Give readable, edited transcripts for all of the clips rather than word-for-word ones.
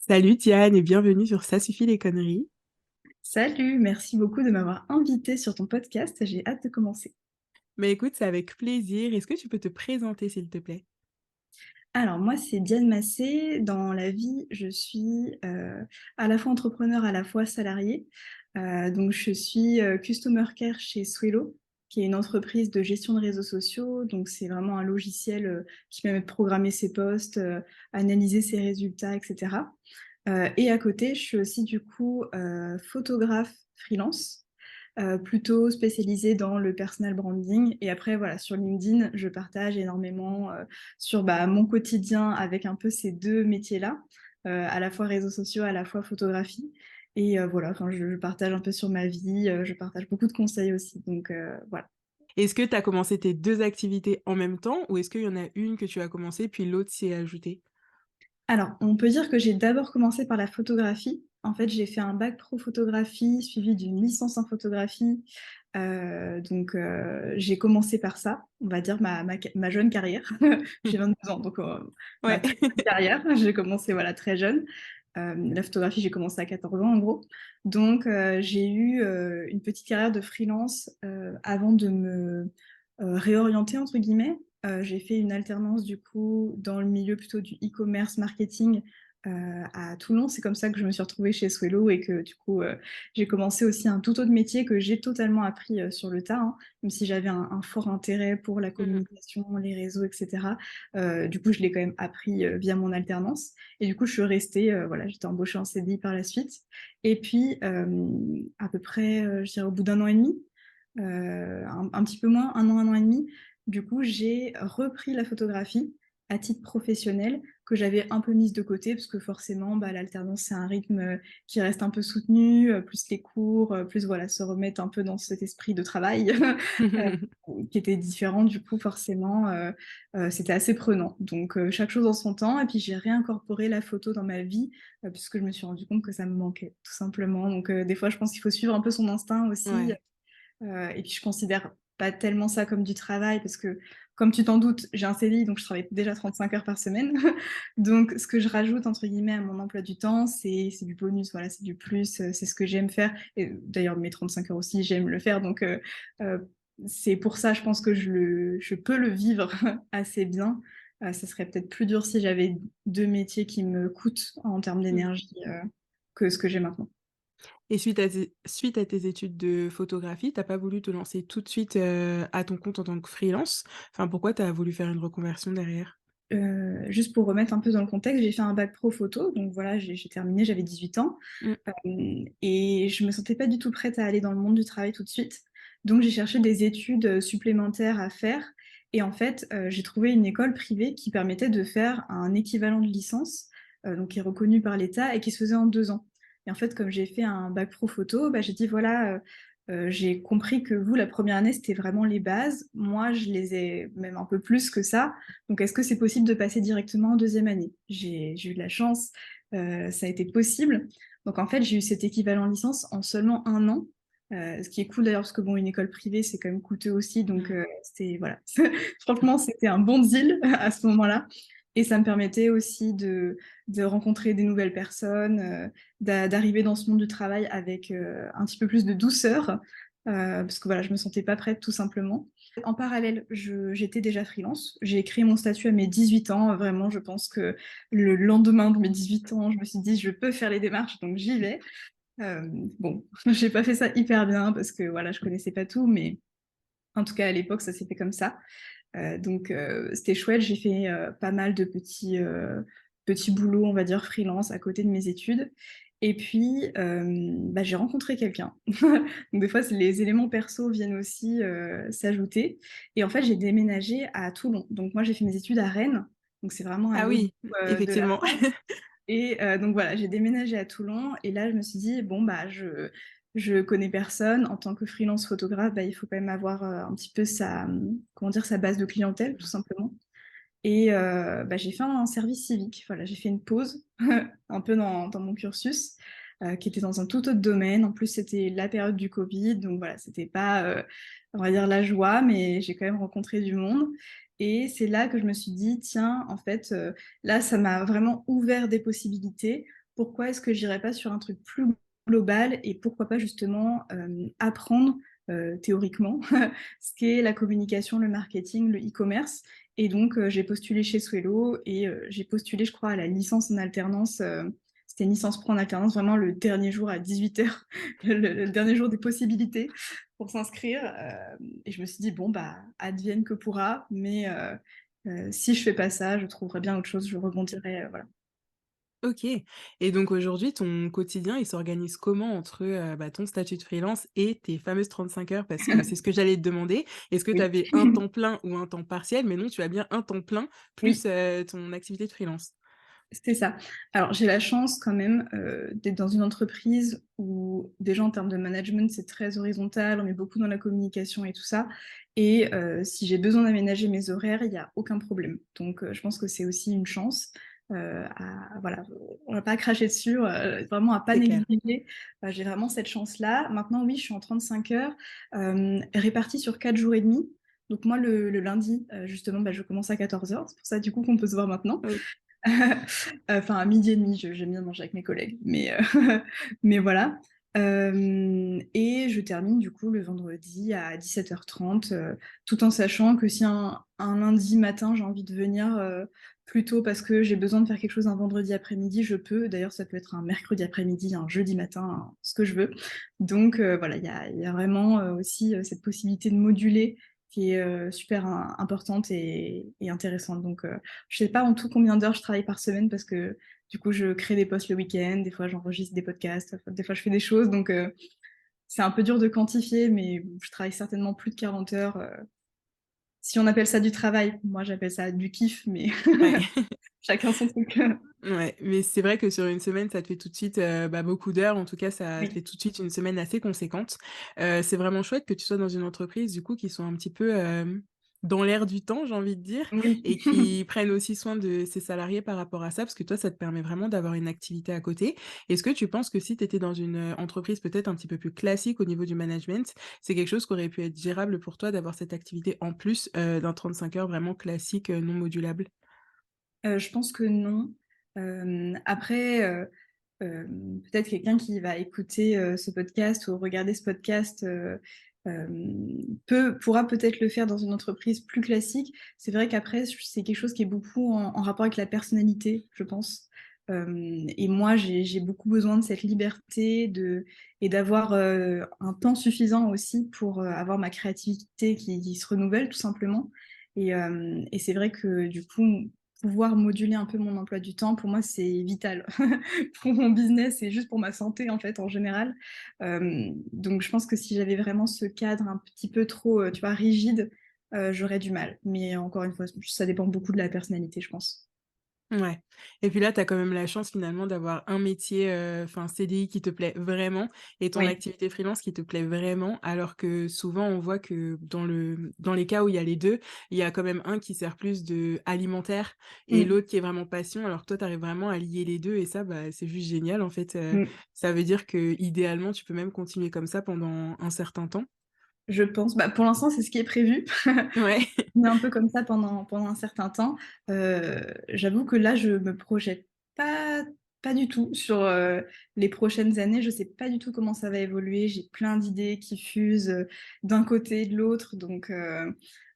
Salut Diane et bienvenue sur Ça suffit les conneries. Salut, merci beaucoup de m'avoir invité sur ton podcast. J'ai hâte de commencer. Mais écoute, c'est avec plaisir. Est-ce que tu peux te présenter s'il te plaît? Alors moi, c'est Diane Massé. Dans la vie, je suis à la fois entrepreneur, à la fois salariée. Donc je suis Customer Care chez Swello, qui est une entreprise de gestion de réseaux sociaux. Donc c'est vraiment un logiciel qui permet de programmer ses posts, analyser ses résultats, etc. Et à côté, je suis aussi du coup photographe freelance, plutôt spécialisée dans le personal branding. Et après, voilà, sur LinkedIn, je partage énormément sur mon quotidien avec un peu ces deux métiers-là, à la fois réseaux sociaux, à la fois photographie. Et voilà, enfin, je partage un peu sur ma vie, je partage beaucoup de conseils aussi. Donc voilà. Est-ce que tu as commencé tes deux activités en même temps ou est-ce qu'il y en a une que tu as commencé puis l'autre s'y est ajoutée? Alors, on peut dire que j'ai d'abord commencé par la photographie. En fait, j'ai fait un bac pro photographie suivi d'une licence en photographie. J'ai commencé par ça, on va dire ma jeune carrière. J'ai 22 ans, donc ma Ouais. très jeune carrière. J'ai commencé voilà, très jeune. La photographie, j'ai commencé à 14 ans en gros. Donc, j'ai eu une petite carrière de freelance avant de me réorienter, entre guillemets. J'ai fait une alternance du coup dans le milieu plutôt du e-commerce marketing à Toulon. C'est comme ça que je me suis retrouvée chez Swello et que du coup j'ai commencé aussi un tout autre métier que j'ai totalement appris sur le tas, hein, même si j'avais un fort intérêt pour la Mhm. communication, les réseaux, etc. Du coup, je l'ai quand même appris via mon alternance. Et du coup, je suis restée, voilà, j'étais embauchée en CDI par la suite. Et puis, à peu près, je dirais au bout d'un an et demi, un petit peu moins, un an et demi, du coup, j'ai repris la photographie à titre professionnel que j'avais un peu mise de côté parce que forcément, l'alternance, c'est un rythme qui reste un peu soutenu, plus les cours, plus voilà, se remettre un peu dans cet esprit de travail qui était différent. Du coup, forcément, c'était assez prenant. Donc, chaque chose en son temps. Et puis, j'ai réincorporé la photo dans ma vie puisque je me suis rendu compte que ça me manquait, tout simplement. Donc, des fois, je pense qu'il faut suivre un peu son instinct aussi. Ouais. Et puis je considère pas tellement ça comme du travail parce que, comme tu t'en doutes, j'ai un CDI, donc je travaille déjà 35 heures par semaine. Donc ce que je rajoute, entre guillemets, à mon emploi du temps, c'est du bonus, voilà, c'est du plus, c'est ce que j'aime faire. Et d'ailleurs, mes 35 heures aussi, j'aime le faire. Donc euh, c'est pour ça, je pense que je peux le vivre assez bien. Ça serait peut-être plus dur si j'avais deux métiers qui me coûtent en termes d'énergie que ce que j'ai maintenant. Et suite à tes études de photographie, t'as pas voulu te lancer tout de suite à ton compte en tant que freelance? Enfin, pourquoi t'as voulu faire une reconversion derrière? Juste pour remettre un peu dans le contexte, j'ai fait un bac pro photo, donc voilà, j'ai terminé, j'avais 18 ans, Mm. et je me sentais pas du tout prête à aller dans le monde du travail tout de suite. Donc j'ai cherché des études supplémentaires à faire, et en fait, j'ai trouvé une école privée qui permettait de faire un équivalent de licence, donc qui est reconnu par l'État et qui se faisait en 2 ans. Et en fait, comme j'ai fait un bac pro photo, j'ai dit voilà. J'ai compris que vous, la première année, c'était vraiment les bases. Moi, je les ai même un peu plus que ça. Donc, est-ce que c'est possible de passer directement en deuxième année? J'ai eu de la chance, ça a été possible. Donc, en fait, j'ai eu cet équivalent licence en seulement un an. Ce qui est cool d'ailleurs, parce que bon, une école privée, c'est quand même coûteux aussi. Donc, Mm. c'est voilà. Franchement, c'était un bon deal à ce moment-là. Et ça me permettait aussi de rencontrer des nouvelles personnes, d'arriver dans ce monde du travail avec un petit peu plus de douceur, parce que voilà, je me sentais pas prête tout simplement. En parallèle, j'étais déjà freelance. J'ai créé mon statut à mes 18 ans. Vraiment, je pense que le lendemain de mes 18 ans, je me suis dit, je peux faire les démarches, donc j'y vais. Euh, bon, j'ai pas fait ça hyper bien parce que voilà, je connaissais pas tout, mais en tout cas, à l'époque, ça s'est fait comme ça. C'était chouette. J'ai fait pas mal de petits boulots, on va dire, freelance à côté de mes études. Et puis, j'ai rencontré quelqu'un. Donc, des fois, les éléments perso viennent aussi s'ajouter. Et en fait, j'ai déménagé à Toulon. Donc, moi, j'ai fait mes études à Rennes. Donc, c'est vraiment à Ah l'autre oui, bout de la effectivement. France. Et donc voilà, j'ai déménagé à Toulon et là je me suis dit bon je connais personne en tant que freelance photographe, il faut quand même avoir un petit peu sa comment dire sa base de clientèle tout simplement. Et j'ai fait un service civique. Voilà, j'ai fait une pause un peu dans mon cursus qui était dans un tout autre domaine. En plus c'était la période du Covid, donc voilà, c'était pas on va dire la joie, mais j'ai quand même rencontré du monde. Et c'est là que je me suis dit, tiens, en fait, là, ça m'a vraiment ouvert des possibilités. pourquoi est-ce que j'irais pas sur un truc plus global et pourquoi pas justement, apprendre, théoriquement ce qu'est la communication, le marketing, le e-commerce et donc j'ai postulé chez Swello et j'ai postulé, je crois, à la licence en alternance, c'était une licence pro en alternance, vraiment le dernier jour à 18h, le dernier jour des possibilités pour s'inscrire, et je me suis dit: «Bon, bah, advienne que pourra, mais si je fais pas ça, je trouverai bien autre chose, je rebondirai», voilà. OK, et donc aujourd'hui, ton quotidien, il s'organise comment entre, bah, ton statut de freelance et tes fameuses 35 heures? Parce que c'est ce que j'allais te demander. Est-ce que tu Oui. avais un temps plein ou un temps partiel? Mais non, tu as bien un temps plein plus, Oui. ton activité de freelance. C'est ça. Alors j'ai la chance quand même, d'être dans une entreprise où déjà en termes de management, c'est très horizontal, on est beaucoup dans la communication et tout ça et si j'ai besoin d'aménager mes horaires, il y a aucun problème. Donc je pense que c'est aussi une chance, à voilà, on va pas cracher dessus, vraiment à pas C'est clair. négliger. J'ai vraiment cette chance-là. Maintenant oui, je suis en 35 heures, réparties sur 4 jours et demi. Donc moi le lundi, justement, bah, je commence à 14h. C'est pour ça du coup qu'on peut se voir maintenant. O Enfin à 12:30, j'aime bien manger avec mes collègues, mais mais voilà. Et je termine du coup le vendredi à 17h30, tout en sachant que si un lundi matin, j'ai envie de venir, plus tôt parce que j'ai besoin de faire quelque chose un vendredi après-midi, je peux. D'ailleurs, ça peut être un mercredi après-midi, un jeudi matin, ce que je veux. Donc voilà, il y a vraiment, aussi, cette possibilité de moduler qui est, super importante et intéressante. Donc je sais pas en tout combien d'heures je travaille par semaine parce que du coup, je crée des posts le week-end, des fois j'enregistre des podcasts, des fois je fais des choses, donc c'est un peu dur de quantifier, mais je travaille certainement plus de 40 heures. Si on appelle ça du travail, moi j'appelle ça du kiff, mais Ouais. chacun son truc. Ouais, mais c'est vrai que sur une semaine, ça te fait tout de suite, bah, beaucoup d'heures. En tout cas, ça te Oui, fait tout de suite une semaine assez conséquente. C'est vraiment chouette que tu sois dans une entreprise, du coup, qui sont un petit peu, dans l'air du temps, j'ai envie de dire, oui. et qui prennent aussi soin de ses salariés par rapport à ça, parce que toi, ça te permet vraiment d'avoir une activité à côté. Est-ce que tu penses que si tu étais dans une, entreprise peut-être un petit peu plus classique au niveau du management, c'est quelque chose qui aurait pu être gérable pour toi d'avoir cette activité en plus, d'un 35 heures vraiment classique, non modulable? Je pense que non. Après, peut-être quelqu'un qui va écouter, ce podcast ou regarder ce podcast, pourra peut-être le faire dans une entreprise plus classique. C'est vrai qu'après, c'est quelque chose qui est beaucoup en rapport avec la personnalité, je pense. Et moi, j'ai beaucoup besoin de cette liberté et d'avoir, un temps suffisant aussi pour, avoir ma créativité qui se renouvelle tout simplement. Et c'est vrai que du coup, pouvoir moduler un peu mon emploi du temps, pour moi, c'est vital. Pour mon business et juste pour ma santé, en fait, en général. Donc je pense que si j'avais vraiment ce cadre un petit peu trop, tu vois, rigide, j'aurais du mal. Mais encore une fois, ça dépend beaucoup de la personnalité, je pense. Ouais, et puis là, tu as quand même la chance finalement d'avoir un métier, enfin CDI qui te plaît vraiment et ton Oui. activité freelance qui te plaît vraiment. Alors que souvent on voit que dans les cas où il y a les 2, il y a quand même un qui sert plus de alimentaire et Mmh. l'autre qui est vraiment passion. Alors que toi, tu arrives vraiment à lier les 2 et ça, bah, c'est juste génial en fait, Mmh. ça veut dire que idéalement tu peux même continuer comme ça pendant un certain temps. Je pense. Bah, pour l'instant, c'est ce qui est prévu. Ouais. On est un peu comme ça pendant un certain temps. J'avoue que là, je me projette pas pas du tout sur, les prochaines années. Je sais pas du tout comment ça va évoluer. J'ai plein d'idées qui fusent, d'un côté et de l'autre, donc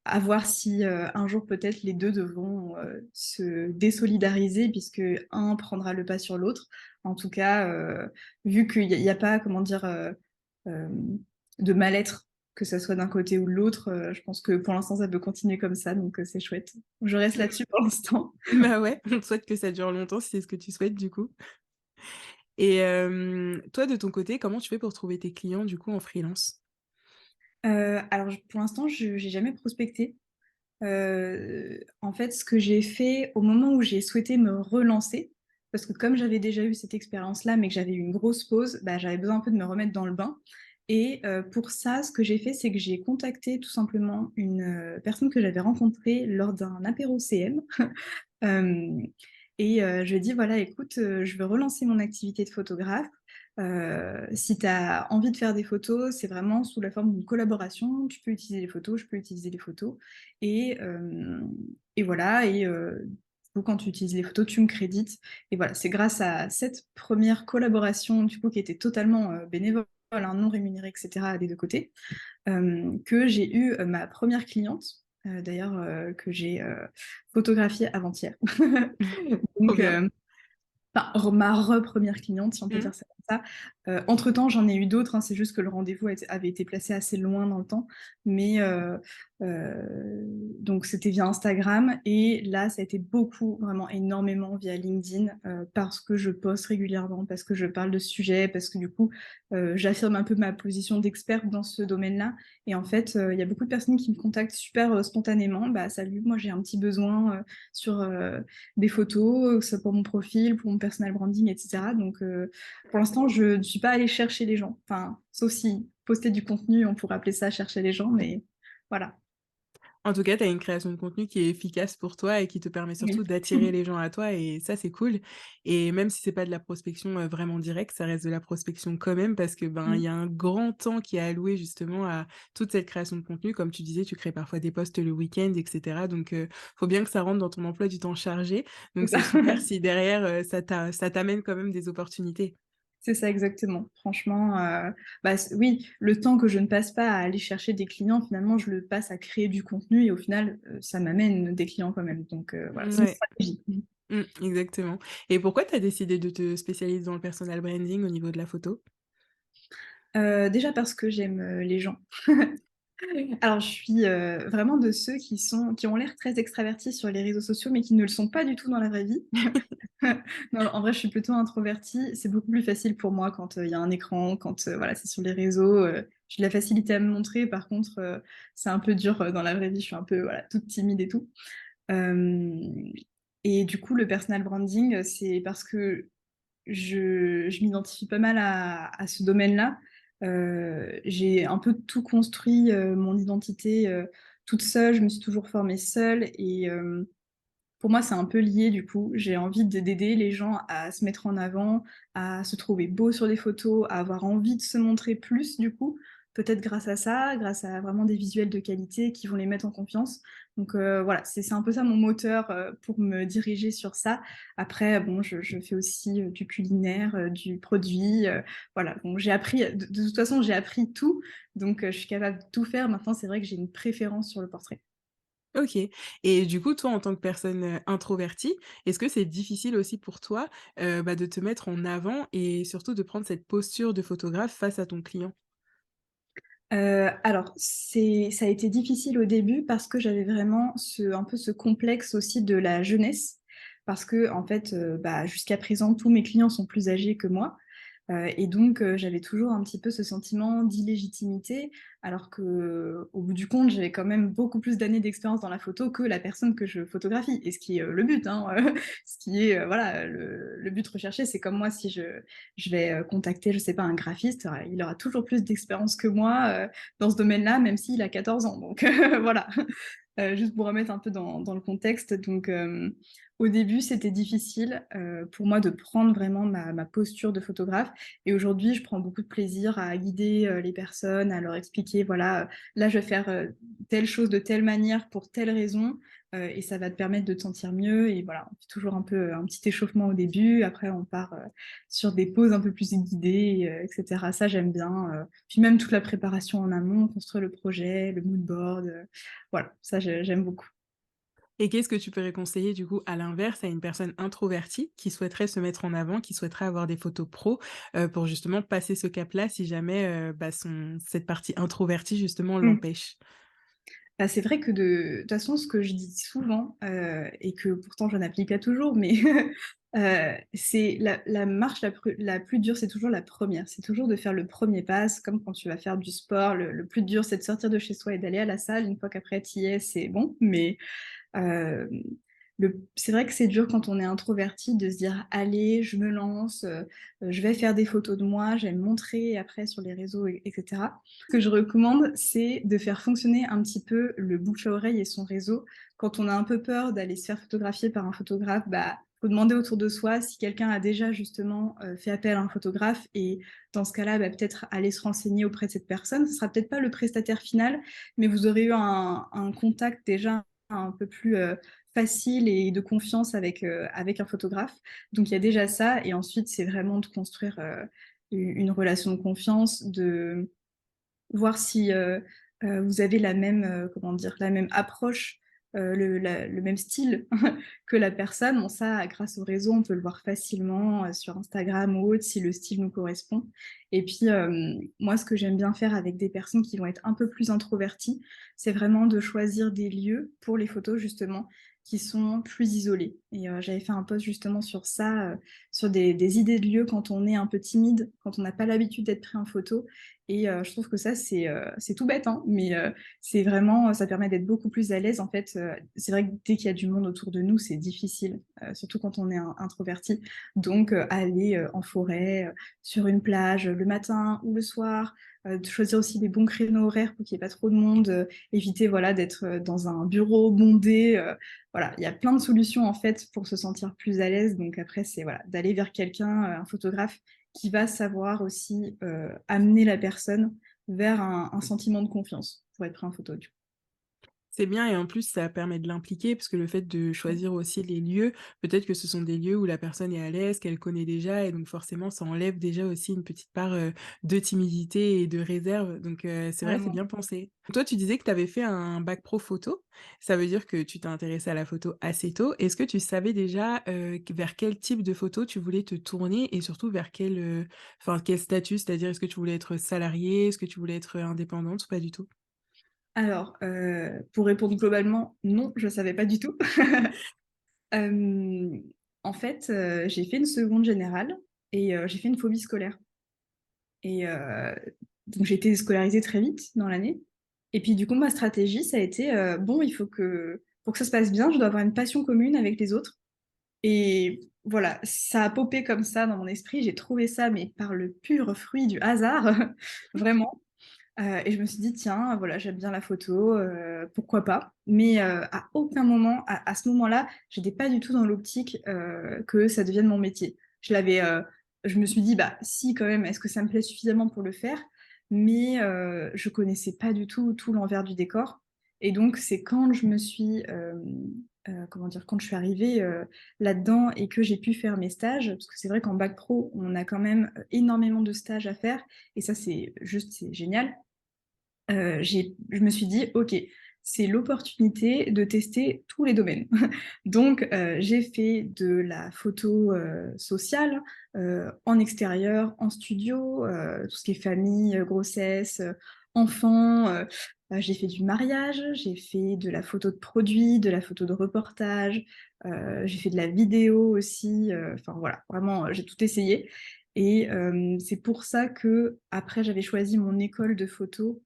à voir si, un jour peut-être les 2 devront, se désolidariser puisque un prendra le pas sur l'autre. En tout cas, vu qu'il y a pas, comment dire, hem, de mal-être que ça soit d'un côté ou de l'autre, je pense que pour l'instant ça peut continuer comme ça, donc c'est chouette. Je reste là-dessus pour l'instant. Bah, ouais, on te souhaite que ça dure longtemps si c'est ce que tu souhaites du coup. Et toi de ton côté, comment tu fais pour trouver tes clients du coup en freelance? Alors pour l'instant, j'ai jamais prospecté. En fait, ce que j'ai fait au moment où j'ai souhaité me relancer, parce que comme j'avais déjà eu cette expérience-là, mais que j'avais eu une grosse pause, bah, j'avais besoin un peu de me remettre dans le bain et pour ça, ce que j'ai fait, c'est que j'ai contacté tout simplement une, personne que j'avais rencontrée lors d'un apéro CM. Hem et je lui ai dit: «Voilà, écoute, je veux relancer mon activité de photographe. Si tu as envie de faire des photos, c'est vraiment sous la forme d'une collaboration. Tu peux utiliser les photos, je peux utiliser les photos et voilà coup, quand tu utilises les photos, tu me crédites et voilà, c'est grâce à cette première collaboration, du coup, qui était totalement, bénévole, hein, non rémunérée et cetera, des 2 côtés, que j'ai eu, ma première cliente, d'ailleurs, que j'ai, photographiée avant-hier. Trop Donc, bien. enfin, ma re-première cliente, si on peut Mmh. dire ça comme ça. Entre-temps, j'en ai eu d'autres, hein, c'est juste que le rendez-vous avait été placé assez loin dans le temps. Mais donc c'était via Instagram et là, ça a été beaucoup, vraiment énormément via LinkedIn, parce que je poste régulièrement, parce que je parle de ce sujet, parce que du coup, j'affirme un peu ma position d'experte dans ce domaine-là et en fait, il y a beaucoup de personnes qui me contactent super, spontanément: «Bah, salut, moi j'ai un petit besoin, sur, des photos, que ce soit pour mon profil, pour mon personal branding et cetera. Donc pour l'instant, je ne suis pas allée chercher les gens. Enfin, sauf si poster du contenu, on pourrait appeler ça chercher les gens, mais voilà. En tout cas, tu as une création de contenu qui est efficace pour toi et qui te permet Oui. surtout d'attirer les gens à toi et ça, c'est cool et même si c'est pas de la prospection, vraiment directe, ça reste de la prospection quand même parce que, ben, il Mmh. y a un grand temps qui est alloué justement à toute cette création de contenu. Comme tu disais, tu crées parfois des posts le week-end et cetera donc faut bien que ça rentre dans ton emploi du temps chargé C'est donc ça. c'est super si derrière, ça t'amène quand même des opportunités. C'est ça exactement. Franchement, bah, oui, le temps que je ne passe pas à aller chercher des clients, finalement, je le passe à créer du contenu et au final, ça m'amène des clients quand même. Donc voilà, c'est une Ouais. stratégie. Exactement et pourquoi tu as décidé de te spécialiser dans le personal branding au niveau de la photo? Déjà parce que j'aime, les gens. Alors je suis, vraiment de ceux qui ont l'air très extravertis sur les réseaux sociaux, mais qui ne le sont pas du tout dans la vraie vie. Non, en vrai, je suis plutôt introvertie. C'est beaucoup plus facile pour moi quand, il y a un écran, quand, voilà, c'est sur les réseaux, j'ai de la facilité à me montrer. Par contre, c'est un peu dur, dans la vraie vie. Je suis un peu, voilà, toute timide et tout. Hem et du coup, le personal branding, c'est parce que je m'identifie pas mal à ce domaine-là. J'ai un peu tout construit, mon identité, toute seule. Je me suis toujours formée seule et pour moi, c'est un peu lié du coup. J'ai envie d'aider les gens à se mettre en avant, à se trouver beaux sur des photos, à avoir envie de se montrer plus du coup. Peut-être grâce à ça, grâce à vraiment des visuels de qualité qui vont les mettre en confiance. Donc voilà, c'est un peu ça mon moteur, pour me diriger sur ça. Après bon, je fais aussi, du culinaire, du produit, voilà. Bon, j'ai appris de toute façon, j'ai appris tout, donc je suis capable de tout faire. Maintenant, c'est vrai que j'ai une préférence sur le portrait. OK et du coup, toi, en tant que personne, introvertie, est-ce que c'est difficile aussi pour toi, bah, de te mettre en avant et surtout de prendre cette posture de photographe face à ton client? Alors ça a été difficile au début parce que j'avais vraiment un peu ce complexe aussi de la jeunesse. Parce qu'en fait, bah, jusqu'à présent, tous mes clients sont plus âgés que moi. Et donc j'avais toujours un petit peu ce sentiment d'illégitimité, alors qu'au bout du compte, j'avais quand même beaucoup plus d'années d'expérience dans la photo que la personne que je photographie et ce qui est, le but, hein, ce qui est, voilà, le but recherché. C'est comme moi si je vais, contacter, je sais pas, un graphiste, il aura toujours plus d'expérience que moi, dans ce domaine-là, même s'il a 14 ans donc voilà. Juste pour remettre un peu dans le contexte, donc au début, c'était difficile, pour moi de prendre vraiment ma posture de photographe et aujourd'hui, je prends beaucoup de plaisir à guider, les personnes, à leur expliquer, voilà, là, je vais faire, telle chose de telle manière pour telle raison, et ça va te permettre de te sentir mieux et voilà, on fait toujours un peu un petit échauffement au début, après on part, sur des poses un peu plus guidées, et cetera. Ça, j'aime bien, puis même toute la préparation en amont, construire le projet, le mood board, voilà, ça j'aime beaucoup. Et qu'est-ce que tu pourrais conseiller du coup à l'inverse à une personne introvertie qui souhaiterait se mettre en avant, qui souhaiterait avoir des photos pro, pour justement passer ce cap-là si jamais, bah, cette partie introvertie justement Mmh. l'empêche? Bah, c'est vrai que de toute façon, ce que je dis souvent, et que pourtant je n'applique pas toujours, mais c'est la marche la plus dure, c'est toujours la première. C'est toujours de faire le premier pas. C'est comme quand tu vas faire du sport, le plus dur, c'est de sortir de chez soi et d'aller à la salle. Une fois qu'après tu y es, c'est bon, mais Hem, c'est vrai que c'est dur quand on est introverti de se dire: «Allez, je me lance, je vais faire des photos de moi, je vais me montrer après sur les réseaux et cetera». Ce que je recommande, c'est de faire fonctionner un petit peu le bouche à oreille et son réseau. Quand on a un peu peur d'aller se faire photographier par un photographe, bah, faut demander autour de soi si quelqu'un a déjà justement, fait appel à un photographe et dans ce cas-là, bah, peut-être aller se renseigner auprès de cette personne. Ce sera peut-être pas le prestataire final, mais vous aurez eu un contact déjà un peu plus, facile et de confiance avec un photographe. Donc il y a déjà ça et ensuite c'est vraiment de construire, une relation de confiance, de voir si, vous avez la même, comment dire? La même approche, le même style que la personne. Bon ça, grâce au réseau, on peut le voir facilement, sur Instagram ou autre, si le style nous correspond et puis, moi, ce que j'aime bien faire avec des personnes qui vont être un peu plus introverties, c'est vraiment de choisir des lieux pour les photos justement, qui sont plus isolés et j'avais fait un post justement sur ça, sur des idées de lieux quand on est un peu timide, quand on n'a pas l'habitude d'être pris en photo et je trouve que ça, c'est tout bête, hein, mais c'est vraiment ça permet d'être beaucoup plus à l'aise. En fait, c'est vrai que dès qu'il y a du monde autour de nous, c'est difficile, surtout quand on est introverti. Donc aller, en forêt, sur une plage, le matin ou le soir, de choisir aussi les bons créneaux horaires pour qu'il y ait pas trop de monde, éviter voilà d'être, dans un bureau bondé, voilà. Il y a plein de solutions en fait pour se sentir plus à l'aise. Donc après c'est voilà, d'aller vers quelqu'un, un photographe qui va savoir aussi, amener la personne vers un sentiment de confiance pour être pris en photo, du coup. C'est bien et en plus ça permet de l'impliquer parce que le fait de choisir aussi les lieux, peut-être que ce sont des lieux où la personne est à l'aise, qu'elle connaît déjà et donc forcément ça enlève déjà aussi une petite part, de timidité et de réserve donc c'est vrai, c'est Vraiment. bien pensé. Toi, tu disais que tu avais fait un bac pro photo, ça veut dire que tu t'es intéressée à la photo assez tôt. Est-ce que tu savais déjà, vers quel type de photo tu voulais te tourner et surtout vers quel, enfin quel statut? C'est-à-dire est-ce que tu voulais être salariée? Est-ce que tu voulais être, indépendante ou pas du tout? Alors, pour répondre globalement, non, je savais pas du tout. Hem, En fait, j'ai fait une seconde générale et j'ai fait une phobie scolaire et donc j'ai été scolarisée très vite dans l'année et puis du coup, ma stratégie, ça a été, bon, il faut que pour que ça se passe bien, je dois avoir une passion commune avec les autres et voilà, ça a popé comme ça dans mon esprit. J'ai trouvé ça, mais par le pur fruit du hasard, vraiment. Et je me suis dit: «Tiens, voilà, j'aime bien la photo, pourquoi pas?» Mais à aucun moment, à ce moment-là, j'étais pas du tout dans l'optique, que ça devienne mon métier. Je me suis dit: «Bah, si quand même, est-ce que ça me plaît suffisamment pour le faire?» Mais je connaissais pas du tout l'envers du décor et donc c'est quand je me suis, comment dire? Quand je suis arrivée, là-dedans et que j'ai pu faire mes stages, parce que c'est vrai qu'en bac pro, on a quand même, énormément de stages à faire et ça, c'est génial. Je me suis dit: «OK, c'est l'opportunité de tester tous les domaines». Donc j'ai fait de la photo, sociale, en extérieur, en studio, tout ce qui est famille, grossesse, enfants, j'ai fait du mariage, j'ai fait de la photo de produits, de la photo de reportage, j'ai fait de la vidéo aussi, enfin voilà, vraiment, j'ai tout essayé et c'est pour ça qu'après j'avais choisi mon école de photo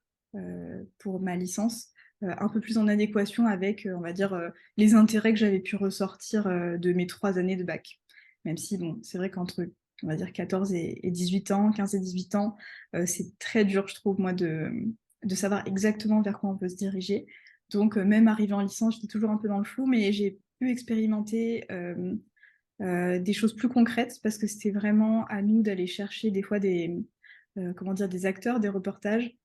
pour ma licence, un peu plus en adéquation avec, on va dire, les intérêts que j'avais pu ressortir, de mes 3 années de bac. Même si bon, c'est vrai qu'entre, on va dire 14 et 18 ans, 15 et 18 ans, c'est très dur je trouve moi de savoir exactement vers quoi on peut se diriger. Donc même arrivée en licence, j'étais toujours un peu dans le flou, mais j'ai pu expérimenter, des choses plus concrètes parce que c'était vraiment à nous d'aller chercher des fois comment dire? Des acteurs, des reportages.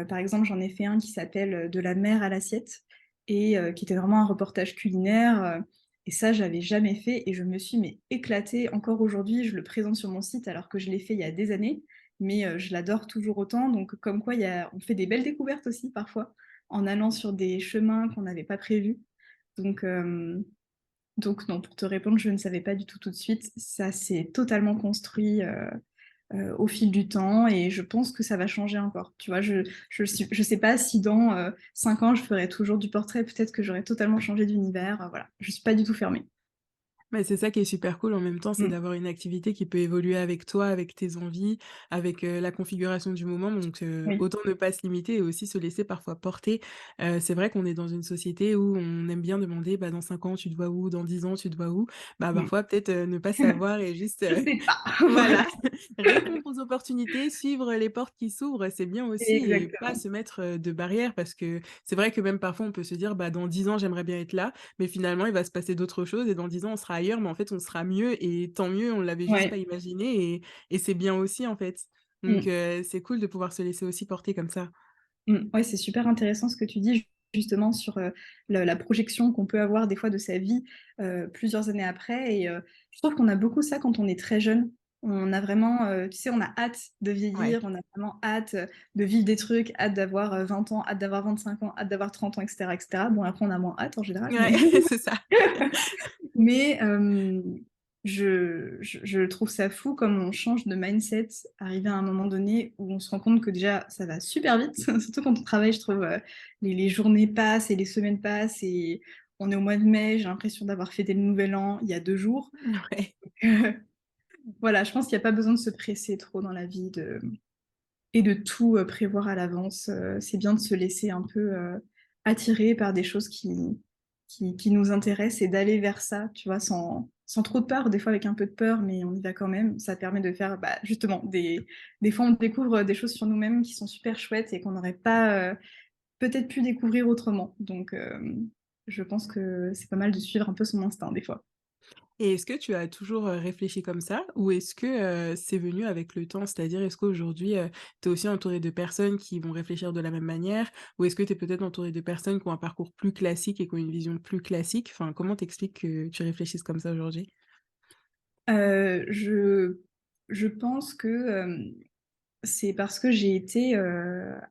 Par exemple, j'en ai fait un qui s'appelle, «De la mer à l'assiette» et qui était vraiment un reportage culinaire, et ça, j'avais jamais fait et je me suis mais éclatée. Encore aujourd'hui, je le présente sur mon site alors que je l'ai fait il y a des années, mais je l'adore toujours autant. Donc comme quoi on fait des belles découvertes aussi parfois, en allant sur des chemins qu'on n'avait pas prévus. Donc donc non, pour te répondre, je ne savais pas du tout de suite. Ça s'est totalement construit, au fil du temps et je pense que ça va changer encore. Tu vois? Je sais pas si dans, 5 ans, je ferai toujours du portrait, peut-être que j'aurai totalement changé d'univers, voilà. Je suis pas du tout fermée. Mais c'est ça qui est super cool en même temps, c'est Mmh. d'avoir une activité qui peut évoluer avec toi, avec tes envies, avec, la configuration du moment donc Oui. autant ne pas se limiter et aussi se laisser parfois porter. C'est vrai qu'on est dans une société où on aime bien demander: «Bah, dans 5 ans, tu te vois où? Dans 10 ans, tu te vois où?» Bah, Mmh. parfois peut-être, ne pas savoir et juste, Je sais pas. voilà, Voilà. répondre aux opportunités, suivre les portes qui s'ouvrent, c'est bien aussi et pas Exactement. se mettre, de barrières parce que c'est vrai que même parfois on peut se dire: «Bah, dans 10 ans, j'aimerais bien être là», mais finalement il va se passer d'autres choses et dans 10 ans on sera ailleurs, mais en fait on sera mieux et tant mieux, on l'avait juste pas Ouais. imaginé et c'est bien aussi en fait. Donc Mmh. c'est cool de pouvoir se laisser aussi porter comme ça. Mmh. Ouais, c'est super intéressant ce que tu dis. justement sur, la projection qu'on peut avoir des fois de sa vie, plusieurs années après et je trouve qu'on a beaucoup ça quand on est très jeune. On a vraiment, tu sais, on a hâte de Ouais. vieillir, on a vraiment hâte, de vivre des trucs, hâte d'avoir, 20 ans, hâte d'avoir 25 ans, hâte d'avoir 30 ans et cetera et cetera. Bon après on a moins hâte en général, mais Ouais, c'est ça. mais je trouve ça fou comme on change de mindset, arrivé à un moment donné où on se rend compte que déjà ça va super vite, surtout quand on travaille, je trouve, les journées passent et les semaines passent et on est au mois de mai, j'ai l'impression d'avoir fêté le nouvel an il y a 2 jours. Ouais. Voilà, je pense qu'il y a pas besoin de se presser trop dans la vie de tout, prévoir à l'avance, c'est bien de se laisser un peu, attirer par des choses qui nous intéressent et d'aller vers ça, tu vois? Sans trop de peur, des fois avec un peu de peur, mais on y va quand même. Ça permet de faire, bah, justement des fois on découvre, des choses sur nous-mêmes qui sont super chouettes et qu'on n'aurait pas, peut-être pu découvrir autrement. Donc je pense que c'est pas mal de suivre un peu son instinct des fois. Et est-ce que tu as toujours, réfléchi comme ça? Ou est-ce que, c'est venu avec le temps? C'est-à-dire, est-ce qu'aujourd'hui, tu es aussi entouré de personnes qui vont réfléchir de la même manière? Ou est-ce que tu es peut-être entouré de personnes qui ont un parcours plus classique et qui ont une vision plus classique? Enfin, comment t'expliques que tu réfléchisses comme ça aujourd'hui? Heu, je je pense que, c'est parce que j'ai été,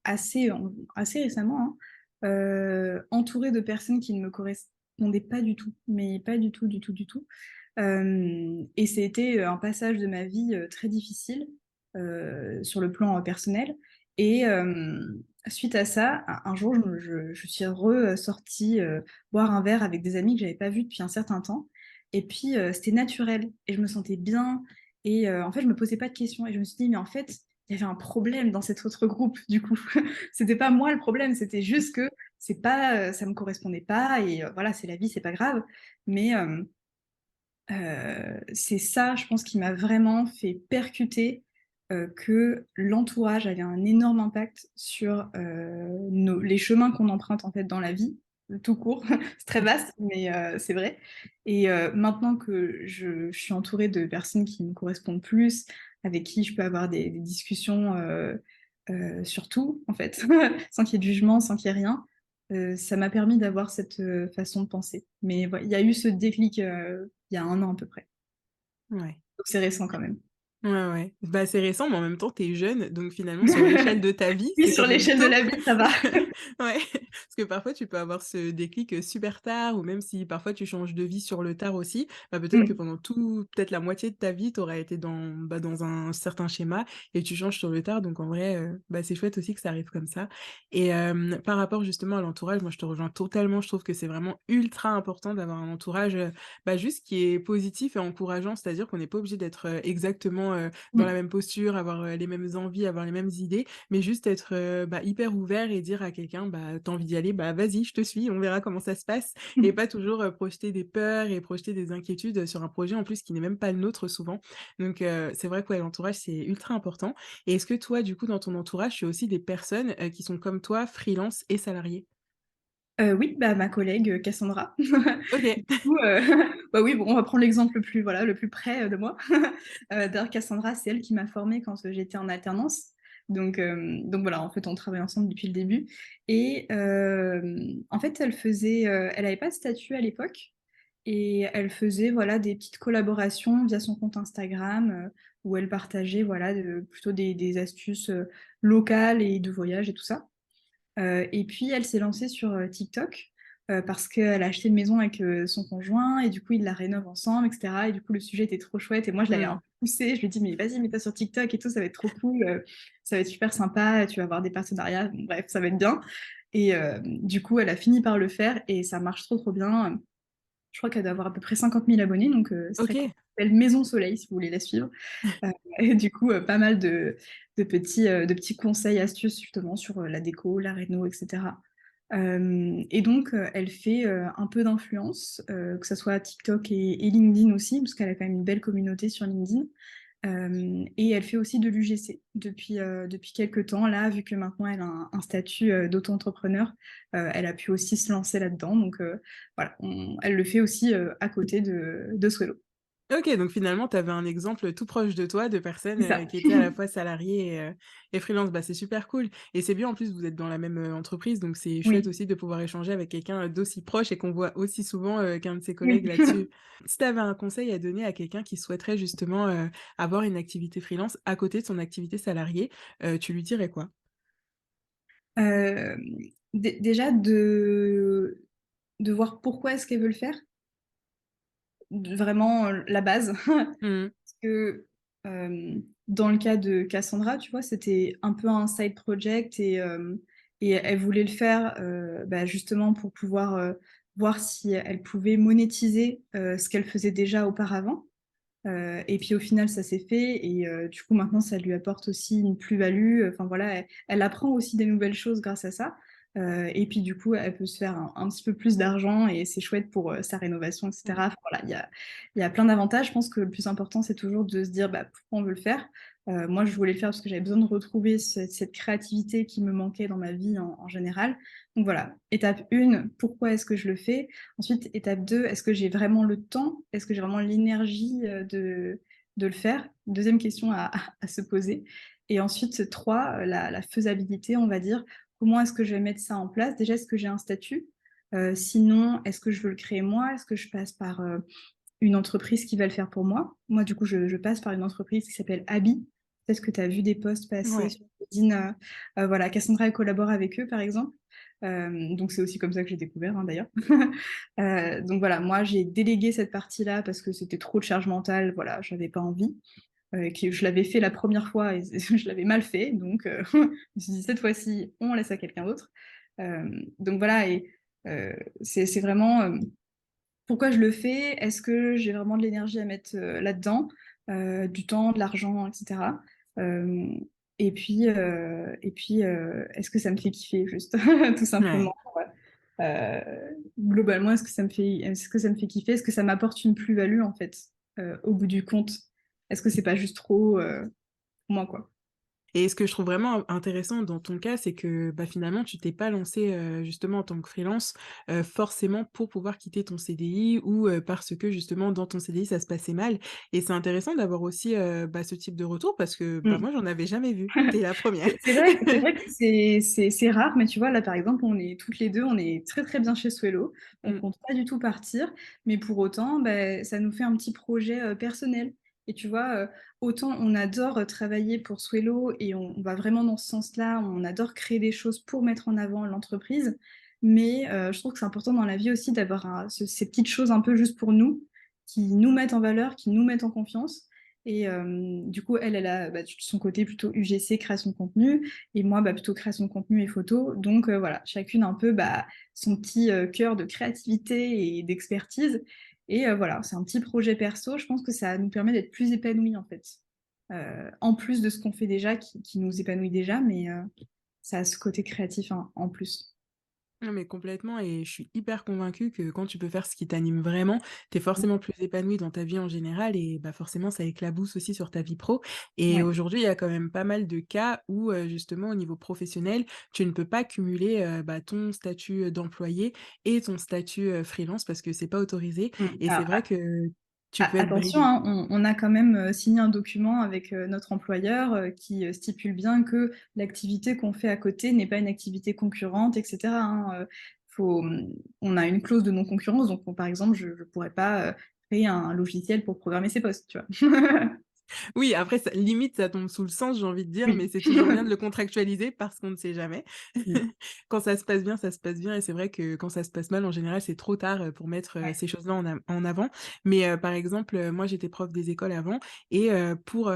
assez récemment, hein, entourée de personnes qui ne me correspondaient pas du tout, mais pas du tout, du tout, du tout. Et c'était, un passage de ma vie, très difficile, sur le plan, personnel et suite à ça, un jour, je suis ressortie, boire un verre avec des amis que j'avais pas vus depuis un certain temps et puis, c'était naturel et je me sentais bien et en fait, je me posais pas de questions et je me suis dit: «Mais en fait, il y avait un problème dans cet autre groupe, du coup». C'était pas moi le problème, c'était juste que c'est pas, ça me correspondait pas et voilà, c'est la vie, c'est pas grave. Mais c'est ça, je pense, qui m'a vraiment fait percuter, que l'entourage avait un énorme impact sur, nos les chemins qu'on emprunte, en fait, dans la vie, tout court. C'est très vaste, mais c'est vrai et maintenant que je suis entourée de personnes qui me correspondent plus, avec qui je peux avoir des discussions, sur tout, en fait, sans qu'il y ait de jugement, sans qu'il y ait rien, ça m'a permis d'avoir cette, façon de penser. Mais ouais, il y a eu ce déclic, il y a 1 an à peu près. Ouais. Donc c'est récent quand même. Ouais, ouais. Bah, c'est récent, mais en même temps, tu es jeune, donc finalement, sur l'échelle de ta vie, Oui, c'est sur quand même l'échelle de tôt. la vie, ça va. Ouais, parce que parfois, tu peux avoir ce déclic, super tard ou même si parfois tu changes de vie sur le tard aussi, bah, peut-être que Mmh. pendant peut-être la moitié de ta vie, tu auras été dans, bah, dans un certain schéma et tu changes sur le tard, donc en vrai, bah, c'est chouette aussi que ça arrive comme ça et par rapport justement à l'entourage, moi, je te rejoins totalement. Je trouve que c'est vraiment ultra important d'avoir un entourage, bah, juste qui est positif et encourageant. C'est-à-dire qu'on n'est pas obligé d'être, exactement, dans la Mmh. même posture, avoir, les mêmes envies, avoir les mêmes idées, mais juste être, bah, hyper ouvert et dire à quelqu'un: «Bah, tu as envie d'y aller? Bah, vas-y, je te suis, on verra comment ça se passe» et pas toujours, projeter des peurs et projeter des inquiétudes, sur un projet en plus qui n'est même pas le nôtre souvent. Donc c'est vrai que ouais, l'entourage, c'est ultra important et est-ce que toi, du coup, dans ton entourage, tu as aussi des personnes, qui sont comme toi, freelance et salariées? Oui, bah, ma collègue, Cassandra. OK. Du coup, bah, oui, bon, on va prendre l'exemple le plus, voilà, le plus près, de moi. D'ailleurs Cassandra, c'est elle qui m'a formée quand, j'étais en alternance. Donc voilà, en fait, on travaille ensemble depuis le début et en fait, elle avait pas de statut à l'époque et elle faisait, voilà, des petites collaborations via son compte Instagram, où elle partageait, voilà, plutôt des astuces, locales et de voyage et tout ça. Et puis elle s'est lancée sur, TikTok, parce qu'elle a acheté une maison avec, son conjoint et du coup ils la rénovent ensemble et cetera et du coup le sujet était trop chouette et moi je l'avais un Mmh. peu poussée, je lui ai dit: «Mais vas-y, mets-toi sur TikTok et tout, ça va être trop cool, ça va être super sympa, tu vas avoir des partenariats, bon bref, ça va être bien» et du coup elle a fini par le faire et ça marche trop, trop bien. Je crois qu'elle doit avoir à peu près 50 000 abonnés donc c'est très cool. OK. Elle s'appelle Maison Soleil si vous voulez la suivre. Et du coup, pas mal de petits conseils, astuces justement sur, la déco, la réno et cetera. Et donc, elle fait, un peu d'influence, que ça soit TikTok et LinkedIn aussi, parce qu'elle a quand même une belle communauté sur LinkedIn. Et elle fait aussi de l'UGC depuis quelque temps. Là, vu que maintenant elle a un statut, d'auto-entrepreneur, elle a pu aussi se lancer là-dedans. Donc, voilà, elle le fait aussi, à côté de Swello. OK, donc finalement, tu avais un exemple tout proche de toi de personnes, C'est ça. qui étaient à la fois salariées et freelance. Bah, c'est super cool et c'est bien en plus vous êtes dans la même, entreprise donc c'est chouette Oui. aussi de pouvoir échanger avec quelqu'un, d'aussi proche et qu'on voit aussi souvent, qu'un de ses collègues là-dessus. Si tu avais un conseil à donner à quelqu'un qui souhaiterait justement, avoir une activité freelance à côté de son activité salariée, tu lui dirais quoi? Hem, déjà de voir pourquoi est-ce qu'elle veut le faire, vraiment, la base. Mmh. Parce que, dans le cas de Cassandra, tu vois, c'était un peu un side project et elle voulait le faire, bah, justement pour pouvoir, voir si elle pouvait monétiser, ce qu'elle faisait déjà auparavant. Et puis au final, ça s'est fait et du coup, maintenant, ça lui apporte aussi une plus-value, enfin voilà, elle apprend aussi des nouvelles choses grâce à ça, et puis du coup, elle peut se faire un petit peu plus d'argent et c'est chouette pour, sa rénovation et Mmh. cetera. Enfin voilà, il y a plein d'avantages. Je pense que le plus important, c'est toujours de se dire: «Bah, pourquoi on veut le faire?» Moi, je voulais le faire parce que j'avais besoin de retrouver cette créativité qui me manquait dans ma vie en général. Donc voilà, étape 1, pourquoi est-ce que je le fais? Ensuite, étape 2, est-ce que j'ai vraiment le temps? Est-ce que j'ai vraiment l'énergie, de le faire? Deuxième question à se poser et ensuite 3, la faisabilité, on va dire. Comment est-ce que je vais mettre ça en place? Déjà, est-ce que j'ai un statut? Sinon, est-ce que je veux le créer moi? Est-ce que je passe par, une entreprise qui va le faire pour moi? Moi, du coup, je passe par une entreprise qui s'appelle Abi. Peut-être que tu as vu des posts passer Ouais. sur LinkedIn, voilà, Cassandra, elle collabore avec eux, par exemple. Donc c'est aussi comme ça que j'ai découvert, hein, d'ailleurs. Donc voilà, moi, j'ai délégué cette partie-là parce que c'était trop de charge mentale, voilà, j'avais pas envie, que je l'avais fait la première fois et je l'avais mal fait, donc je me suis dit: «Cette fois-ci, on laisse à quelqu'un d'autre». Donc voilà et c'est vraiment, pourquoi je le fais? Est-ce que j'ai vraiment de l'énergie à mettre, là-dedans? Du temps, de l'argent et cetera. Hem et puis, est-ce que ça me fait kiffer juste? Tout Ouais. simplement, ouais. Globalement, est-ce que ça me fait kiffer? Est-ce que ça m'apporte une plus-value, en fait, au bout du compte? Est-ce que c'est pas juste trop, pour moi, quoi? Et ce que je trouve vraiment intéressant dans ton cas, c'est que, bah, finalement, tu t'es pas lancé justement en tant que freelance, forcément pour pouvoir quitter ton CDI ou, parce que justement dans ton CDI ça se passait mal et c'est intéressant d'avoir aussi, bah, ce type de retour parce que, bah, Mmh. moi j'en avais jamais vu. Tu es la première. C'est vrai que c'est rare, mais tu vois, là, par exemple, on est toutes les 2, on est très, très bien chez Swello. On Mmh. compte pas du tout partir, mais pour autant, beh, ça nous fait un petit projet, personnel et tu vois, autant on adore, travailler pour Swello et on va vraiment dans ce sens-là, on adore créer des choses pour mettre en avant l'entreprise, mais je trouve que c'est important dans la vie aussi d'avoir ces petites choses un peu juste pour nous, qui nous mettent en valeur, qui nous mettent en confiance et du coup, elle a, bah, son côté plutôt UGC, création de contenu et moi, bah, plutôt création de contenu et photo. Donc voilà, chacune un peu, bah, son petit, cœur de créativité et d'expertise et voilà, c'est un petit projet perso. Je pense que ça nous permet d'être plus épanouis, en fait. En plus de ce qu'on fait déjà qui nous épanouit déjà, mais ça a ce côté créatif en plus. Non, mais complètement et je suis hyper convaincue que quand tu peux faire ce qui t'anime vraiment, tu es Mmh. forcément plus épanoui dans ta vie en général et bah, forcément ça éclabousse aussi sur ta vie pro et Ouais. aujourd'hui, il y a quand même pas mal de cas où, justement au niveau professionnel, tu ne peux pas cumuler, bah, ton statut, d'employé et ton statut, freelance parce que c'est pas autorisé Mmh. et c'est Alors vrai que tu peux être attention, bridé. hein, on a quand même, signé un document avec, notre employeur, qui, stipule bien que l'activité qu'on fait à côté n'est pas une activité concurrente et cetera, hein, on a une clause de non-concurrence, donc par exemple, je pourrais pas, créer un logiciel pour programmer ses posts, tu vois? Oui, après ça limite, ça tombe sous le sens, j'ai envie de dire, mais Oui. c'est toujours bien de le contractualiser parce qu'on ne sait jamais. Mmh. Quand ça se passe bien et c'est vrai que quand ça se passe mal, en général, c'est trop tard, pour mettre, Ouais. ces choses-là en avant. Mais, par exemple, moi, j'étais prof des écoles avant et pour,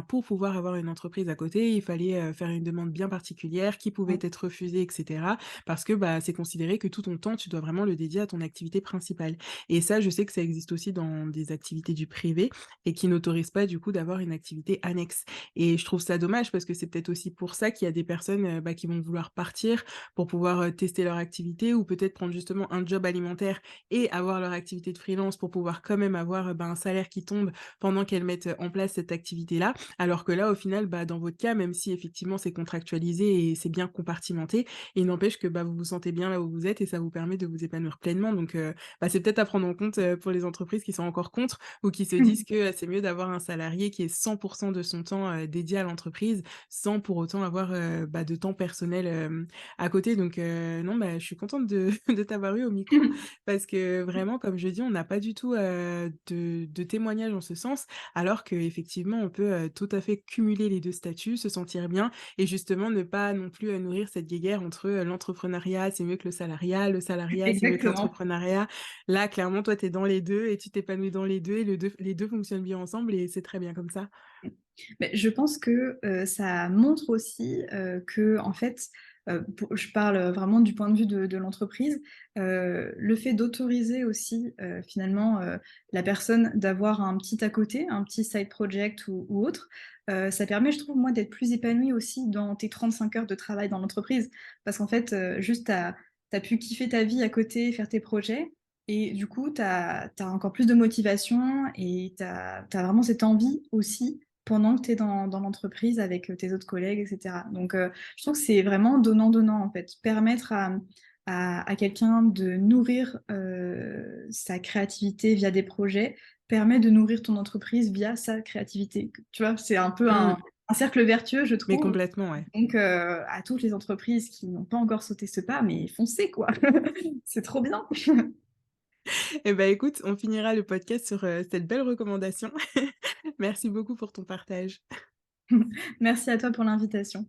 pour pouvoir avoir une entreprise à côté, il fallait, faire une demande bien particulière qui pouvait Mmh. être refusée et cetera. Parce que, bah, c'est considéré que tout ton temps, tu dois vraiment le dédier à ton activité principale. Et ça, je sais que ça existe aussi dans des activités du privé et qui n'autorisent pas pas du coup d'avoir une activité annexe et je trouve ça dommage parce que c'est peut-être aussi pour ça qu'il y a des personnes, bah, qui vont vouloir partir pour pouvoir, tester leur activité ou peut-être prendre justement un job alimentaire et avoir leur activité de freelance pour pouvoir quand même avoir, bah, un salaire qui tombe pendant qu'elles mettent, en place cette activité-là. Alors que là, au final, bah, dans votre cas, même si effectivement c'est contractualisé et c'est bien compartimenté, il n'empêche que, bah, vous vous sentez bien là où vous êtes et ça vous permet de vous épanouir pleinement donc bah, c'est peut-être à prendre en compte, pour les entreprises qui sont encore contre ou qui se disent que, c'est mieux d'avoir un salarié qui est 100 de son temps, dédié à l'entreprise, sans pour autant avoir, bah, de temps personnel, à côté donc non, bah, je suis contente de de t'avoir eu au micro parce que vraiment, comme je dis, on n'a pas du tout, de témoignages en ce sens, alors qu'effectivement, on peut, tout à fait cumuler les 2 statuts, se sentir bien et justement ne pas non plus, nourrir cette guéguerre entre, l'entrepreneuriat, c'est mieux que le salariat, c'est mieux que Exactement. l'entrepreneuriat. Là, clairement, toi, tu es dans les 2 et tu t'épanouis dans les 2 et les 2 fonctionnent bien ensemble et c'est très bien comme ça. Mais je pense que, ça montre aussi, qu'en fait, pour je parle, vraiment du point de vue de l'entreprise, le fait d'autoriser aussi, finalement, la personne d'avoir un petit à côté, un petit side project ou autre, ça permet, je trouve, moi, d'être plus épanouie aussi dans tes 35 heures de travail dans l'entreprise. Parce qu'en fait, juste tu as pu kiffer ta vie à côté, faire tes projets et du coup, tu as encore plus de motivation et tu as vraiment cette envie aussi pendant que tu es dans l'entreprise avec, tes autres collègues et cetera. Donc, je trouve que c'est vraiment donnant-donnant, en fait. Permettre à quelqu'un de nourrir, sa créativité via des projets, permet de nourrir ton entreprise via sa créativité. Tu vois? C'est un peu Mmh, un cercle vertueux, je mais trouve. complètement, ouais. Donc, à toutes les entreprises qui n'ont pas encore sauté ce pas, mais foncez quoi! C'est trop bien! Et bah, écoute, on finira le podcast sur, cette belle recommandation. Merci beaucoup pour ton partage. Merci à toi pour l'invitation.